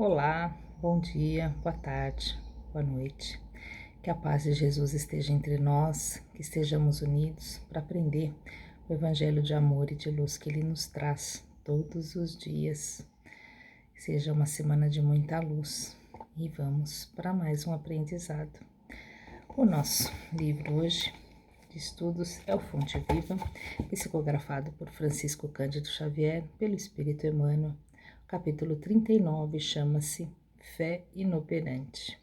Olá, bom dia, boa tarde, boa noite. Que a paz de Jesus esteja entre nós, que estejamos unidos para aprender o evangelho de amor e de luz que Ele nos traz todos os dias. Seja uma semana de muita luz e vamos para mais um aprendizado. O nosso livro hoje de estudos é o Fonte Viva, psicografado por Francisco Cândido Xavier, pelo Espírito Emmanuel. Capítulo 39 chama-se Fé Inoperante.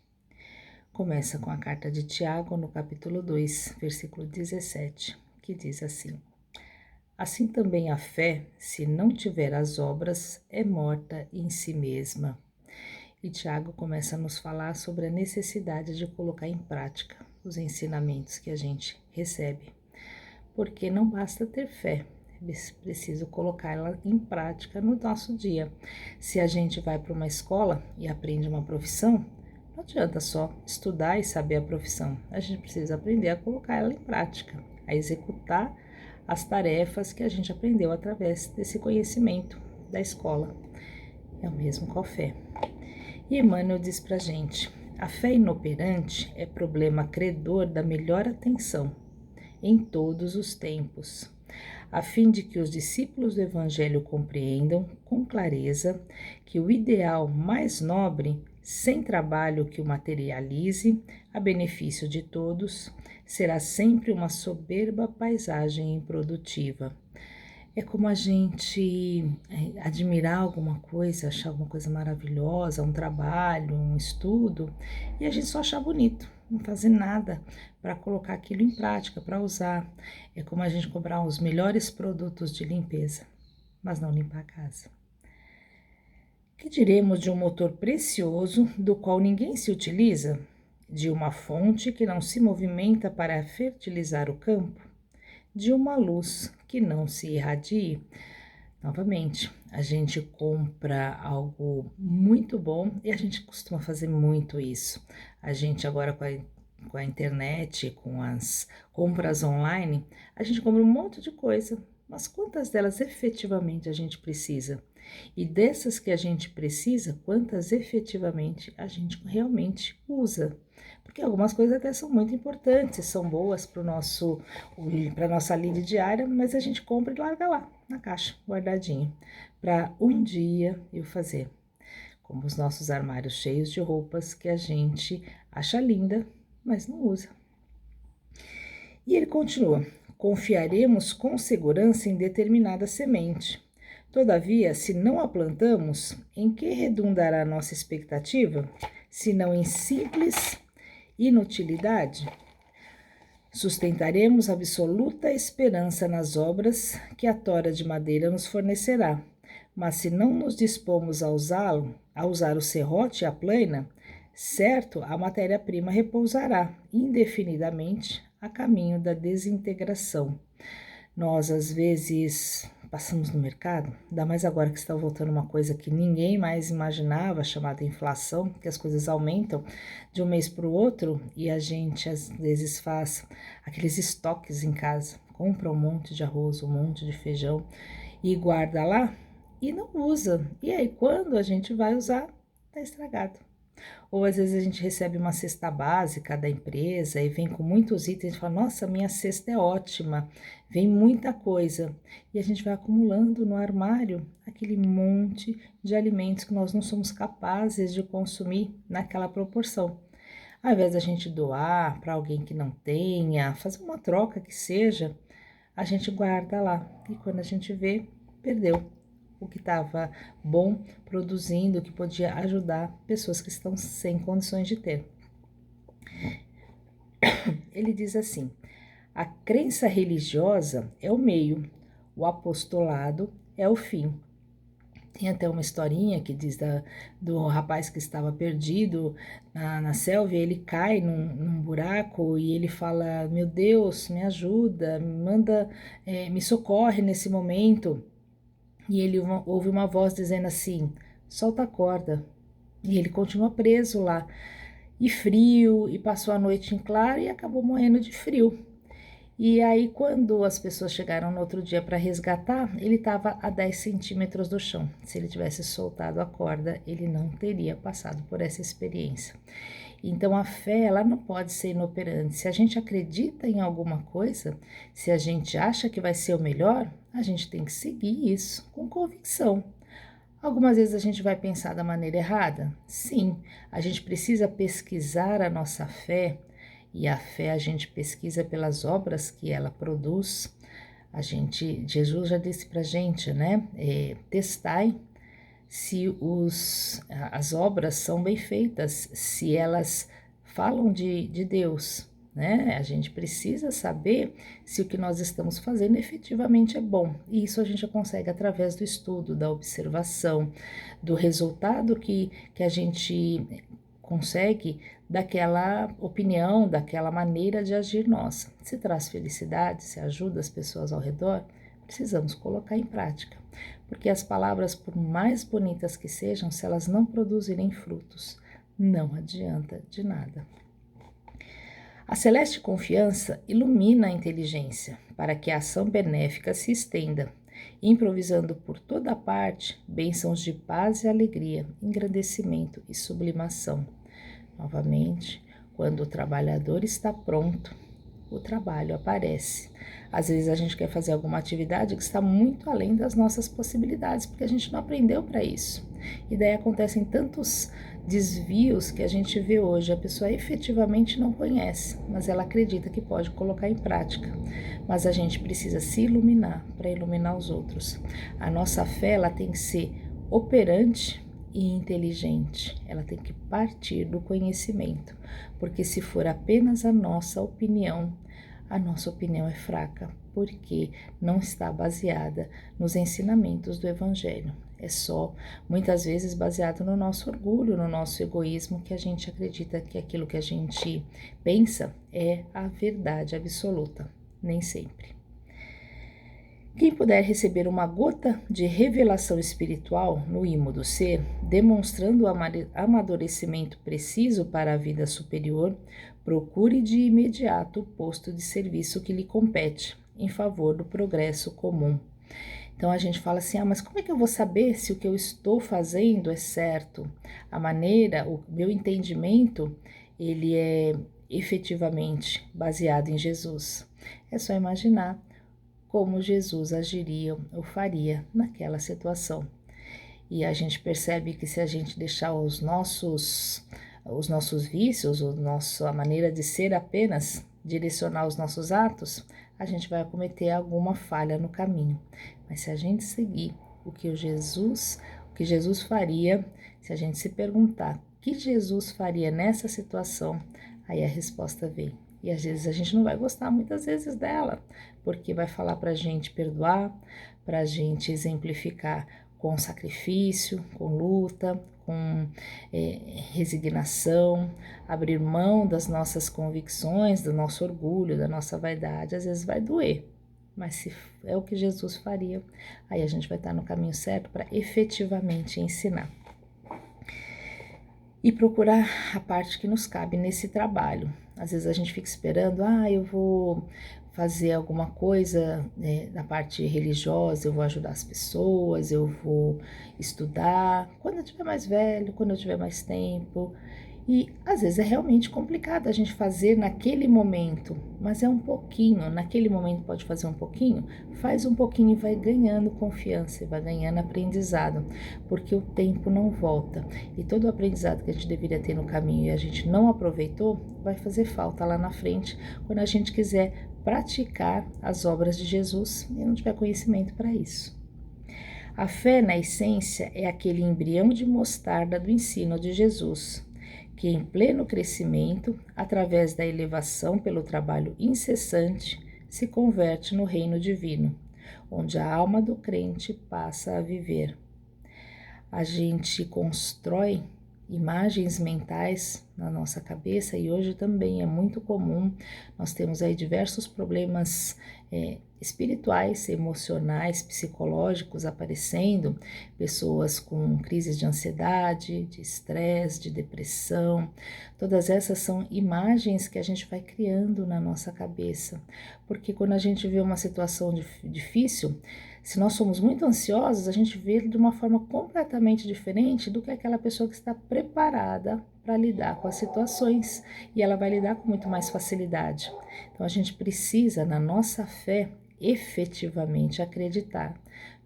Começa com a carta de Tiago, no capítulo 2, versículo 17, que diz assim: Assim também a fé, se não tiver as obras, é morta em si mesma. E Tiago começa a nos falar sobre a necessidade de colocar em prática os ensinamentos que a gente recebe. Porque não basta ter fé, é preciso colocá-la em prática no nosso dia. Se a gente vai para uma escola e aprende uma profissão, não adianta só estudar e saber a profissão. A gente precisa aprender a colocar ela em prática, a executar as tarefas que a gente aprendeu através desse conhecimento da escola. É o mesmo com a fé. E Emmanuel diz pra gente: a fé inoperante é problema credor da melhor atenção em todos os tempos, a fim de que os discípulos do Evangelho compreendam com clareza que o ideal mais nobre, sem trabalho que o materialize, a benefício de todos, será sempre uma soberba paisagem improdutiva. É como a gente admirar alguma coisa, achar alguma coisa maravilhosa, um trabalho, um estudo, e a gente só achar bonito, não fazer nada para colocar aquilo em prática, para usar. É como a gente comprar os melhores produtos de limpeza, mas não limpar a casa. Que diremos de um motor precioso do qual ninguém se utiliza? De uma fonte que não se movimenta para fertilizar o campo? De uma luz que não se irradie? Novamente, a gente compra algo muito bom e a gente costuma fazer muito isso. A gente agora com a internet, com as compras online, a gente compra um monte de coisa, mas quantas delas efetivamente a gente precisa? E dessas que a gente precisa, quantas efetivamente a gente realmente usa? Porque algumas coisas até são muito importantes, são boas para a nossa lida diária, mas a gente compra e larga lá, na caixa, guardadinho, para um dia eu fazer. Como os nossos armários cheios de roupas que a gente acha linda, mas não usa. E ele continua: confiaremos com segurança em determinada semente. Todavia, se não a plantamos, em que redundará nossa expectativa? Se não em simples inutilidade? Sustentaremos absoluta esperança nas obras que a tora de madeira nos fornecerá, mas se não nos dispomos a usá-lo, a usar o serrote e a plaina, certo, a matéria-prima repousará indefinidamente a caminho da desintegração. Nós, às vezes, passamos no mercado, ainda mais agora que está voltando uma coisa que ninguém mais imaginava, chamada inflação, que as coisas aumentam de um mês para o outro e a gente, às vezes, faz aqueles estoques em casa, compra um monte de arroz, um monte de feijão e guarda lá e não usa. E aí, quando a gente vai usar, está estragado. Ou às vezes a gente recebe uma cesta básica da empresa e vem com muitos itens e fala: nossa, minha cesta é ótima, vem muita coisa. E a gente vai acumulando no armário aquele monte de alimentos que nós não somos capazes de consumir naquela proporção. Ao invés da gente doar para alguém que não tenha, fazer uma troca que seja, a gente guarda lá. E quando a gente vê, perdeu o que estava bom, produzindo, que podia ajudar pessoas que estão sem condições de ter. Ele diz assim: a crença religiosa é o meio, o apostolado é o fim. Tem até uma historinha que diz do rapaz que estava perdido na selva, e ele cai num buraco e ele fala: meu Deus, me ajuda, me manda, me socorre nesse momento. E ele ouve uma voz dizendo assim: solta a corda. E ele continua preso lá, e frio, e passou a noite em claro e acabou morrendo de frio. E aí, quando as pessoas chegaram no outro dia para resgatar, ele estava a 10 centímetros do chão. Se ele tivesse soltado a corda, ele não teria passado por essa experiência. Então, a fé, ela não pode ser inoperante. Se a gente acredita em alguma coisa, se a gente acha que vai ser o melhor, a gente tem que seguir isso com convicção. Algumas vezes a gente vai pensar da maneira errada? Sim, a gente precisa pesquisar a nossa fé, e a fé a gente pesquisa pelas obras que ela produz. Jesus já disse pra gente, né? Testai se as obras são bem feitas, se elas falam de Deus, né? A gente precisa saber se o que nós estamos fazendo efetivamente é bom. E isso a gente consegue através do estudo, da observação, do resultado que a gente consegue daquela opinião, daquela maneira de agir nossa. Se traz felicidade, se ajuda as pessoas ao redor, precisamos colocar em prática. Porque as palavras, por mais bonitas que sejam, se elas não produzirem frutos, não adianta de nada. A celeste confiança ilumina a inteligência para que a ação benéfica se estenda, improvisando por toda parte bênçãos de paz e alegria, engrandecimento e sublimação. Novamente, quando o trabalhador está pronto, o trabalho aparece. Às vezes a gente quer fazer alguma atividade que está muito além das nossas possibilidades, porque a gente não aprendeu para isso. E daí acontecem tantos desvios que a gente vê hoje. A pessoa efetivamente não conhece, mas ela acredita que pode colocar em prática. Mas a gente precisa se iluminar para iluminar os outros. A nossa fé, ela tem que ser operante e inteligente. Ela tem que partir do conhecimento, porque se for apenas a nossa opinião é fraca, porque não está baseada nos ensinamentos do Evangelho. É só, muitas vezes, baseado no nosso orgulho, no nosso egoísmo, que a gente acredita que aquilo que a gente pensa é a verdade absoluta. Nem sempre. Quem puder receber uma gota de revelação espiritual no imo do ser, demonstrando o amadurecimento preciso para a vida superior, procure de imediato o posto de serviço que lhe compete, em favor do progresso comum. Então a gente fala assim, mas como é que eu vou saber se o que eu estou fazendo é certo? A maneira, o meu entendimento, ele é efetivamente baseado em Jesus. É só imaginar como Jesus agiria ou faria naquela situação. E a gente percebe que se a gente deixar os nossos vícios, a maneira de ser apenas direcionar os nossos atos, a gente vai cometer alguma falha no caminho. Mas se a gente seguir o que Jesus faria, se a gente se perguntar o que Jesus faria nessa situação, aí a resposta vem. E às vezes a gente não vai gostar muitas vezes dela, porque vai falar para a gente perdoar, para a gente exemplificar com sacrifício, com luta, com resignação, abrir mão das nossas convicções, do nosso orgulho, da nossa vaidade. Às vezes vai doer, mas se é o que Jesus faria, aí a gente vai estar no caminho certo para efetivamente ensinar. E procurar a parte que nos cabe nesse trabalho. Às vezes a gente fica esperando, eu vou fazer alguma coisa na parte religiosa, eu vou ajudar as pessoas, eu vou estudar, quando eu tiver mais velho, quando eu tiver mais tempo. E às vezes é realmente complicado a gente fazer naquele momento, mas é um pouquinho, naquele momento pode fazer um pouquinho, faz um pouquinho e vai ganhando confiança, vai ganhando aprendizado, porque o tempo não volta. E todo o aprendizado que a gente deveria ter no caminho e a gente não aproveitou, vai fazer falta lá na frente, quando a gente quiser praticar as obras de Jesus e não tiver conhecimento para isso. A fé, na essência, é aquele embrião de mostarda do ensino de Jesus, que em pleno crescimento, através da elevação pelo trabalho incessante, se converte no reino divino, onde a alma do crente passa a viver. A gente constrói imagens mentais na nossa cabeça, e hoje também é muito comum. Nós temos aí diversos problemas espirituais, emocionais, psicológicos aparecendo, pessoas com crises de ansiedade, de estresse, de depressão. Todas essas são imagens que a gente vai criando na nossa cabeça, porque quando a gente vê uma situação difícil, se nós somos muito ansiosos, a gente vê de uma forma completamente diferente do que aquela pessoa que está preparada para lidar com as situações, e ela vai lidar com muito mais facilidade. Então a gente precisa, na nossa fé, efetivamente acreditar.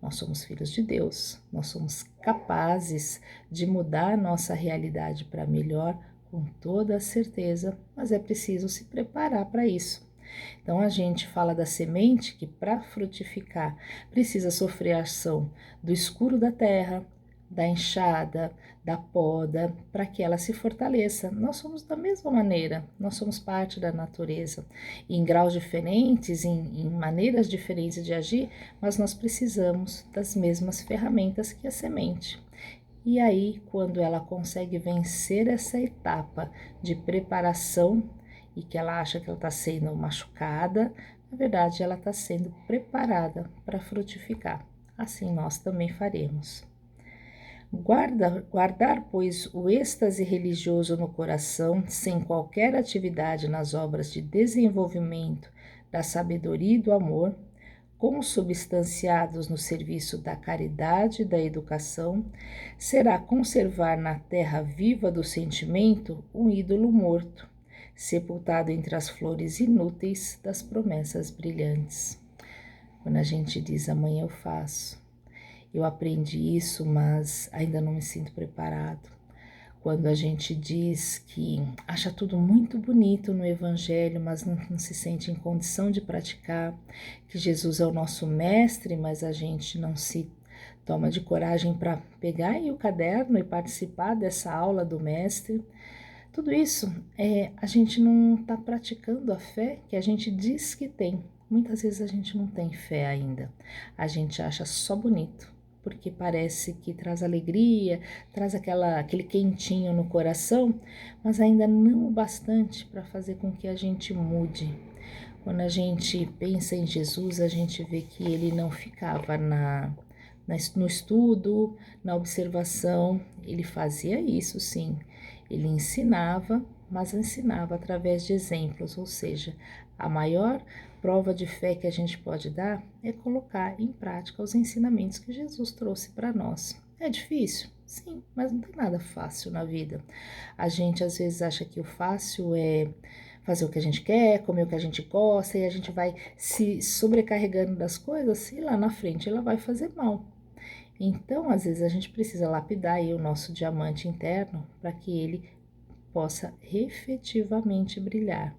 Nós somos filhos de Deus, nós somos capazes de mudar a nossa realidade para melhor, com toda a certeza, mas é preciso se preparar para isso. Então a gente fala da semente que, para frutificar, precisa sofrer a ação do escuro da terra, da enxada, da poda, para que ela se fortaleça. Nós somos da mesma maneira, nós somos parte da natureza, em graus diferentes, em maneiras diferentes de agir, mas nós precisamos das mesmas ferramentas que a semente. E aí, quando ela consegue vencer essa etapa de preparação, e que ela acha que ela está sendo machucada, na verdade ela está sendo preparada para frutificar. Assim nós também faremos. Guardar, pois, o êxtase religioso no coração, sem qualquer atividade nas obras de desenvolvimento da sabedoria e do amor, consubstanciados no serviço da caridade e da educação, será conservar na terra viva do sentimento um ídolo morto, sepultado entre as flores inúteis das promessas brilhantes. Quando a gente diz amanhã eu faço, eu aprendi isso, mas ainda não me sinto preparado. Quando a gente diz que acha tudo muito bonito no Evangelho, mas não se sente em condição de praticar, que Jesus é o nosso mestre, mas a gente não se toma de coragem para pegar aí o caderno e participar dessa aula do mestre. Tudo isso a gente não está praticando a fé que a gente diz que tem. Muitas vezes a gente não tem fé ainda. A gente acha só bonito, porque parece que traz alegria, traz aquele quentinho no coração, mas ainda não o bastante para fazer com que a gente mude. Quando a gente pensa em Jesus, a gente vê que ele não ficava no estudo, na observação, ele fazia isso sim. Ele ensinava, mas ensinava através de exemplos, ou seja, a maior prova de fé que a gente pode dar é colocar em prática os ensinamentos que Jesus trouxe para nós. É difícil? Sim, mas não tem nada fácil na vida. A gente às vezes acha que o fácil é fazer o que a gente quer, comer o que a gente gosta, e a gente vai se sobrecarregando das coisas e lá na frente ela vai fazer mal. Então, às vezes, a gente precisa lapidar aí o nosso diamante interno para que ele possa efetivamente brilhar.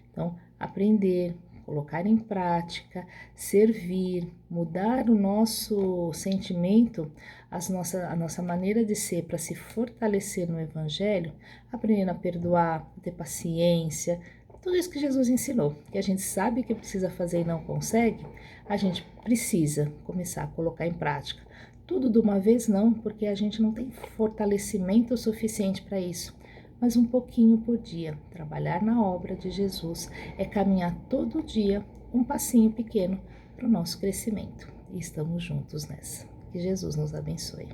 Então, aprender, colocar em prática, servir, mudar o nosso sentimento, a nossa maneira de ser para se fortalecer no Evangelho, aprendendo a perdoar, a ter paciência, tudo isso que Jesus ensinou, que a gente sabe que precisa fazer e não consegue, a gente precisa começar a colocar em prática. Tudo de uma vez não, porque a gente não tem fortalecimento suficiente para isso. Mas um pouquinho por dia, trabalhar na obra de Jesus é caminhar todo dia um passinho pequeno para o nosso crescimento. E estamos juntos nessa. Que Jesus nos abençoe.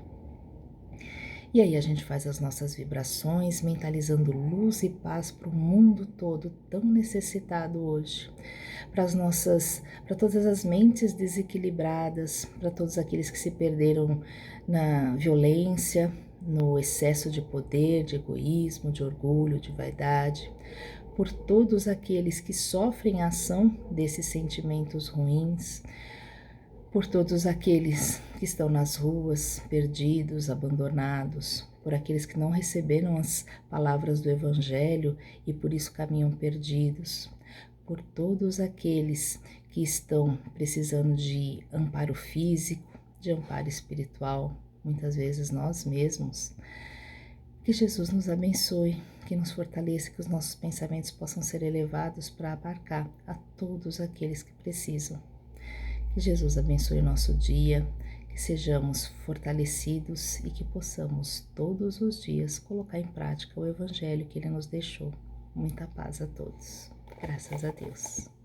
E aí a gente faz as nossas vibrações, mentalizando luz e paz para o mundo todo tão necessitado hoje. Para todas as mentes desequilibradas, para todos aqueles que se perderam na violência, no excesso de poder, de egoísmo, de orgulho, de vaidade, por todos aqueles que sofrem a ação desses sentimentos ruins, por todos aqueles que estão nas ruas, perdidos, abandonados, por aqueles que não receberam as palavras do Evangelho e por isso caminham perdidos, por todos aqueles que estão precisando de amparo físico, de amparo espiritual, muitas vezes nós mesmos. Que Jesus nos abençoe, que nos fortaleça, que os nossos pensamentos possam ser elevados para abarcar a todos aqueles que precisam. Que Jesus abençoe o nosso dia, que que sejamos fortalecidos e que possamos todos os dias colocar em prática o Evangelho que Ele nos deixou. Muita paz a todos. Graças a Deus.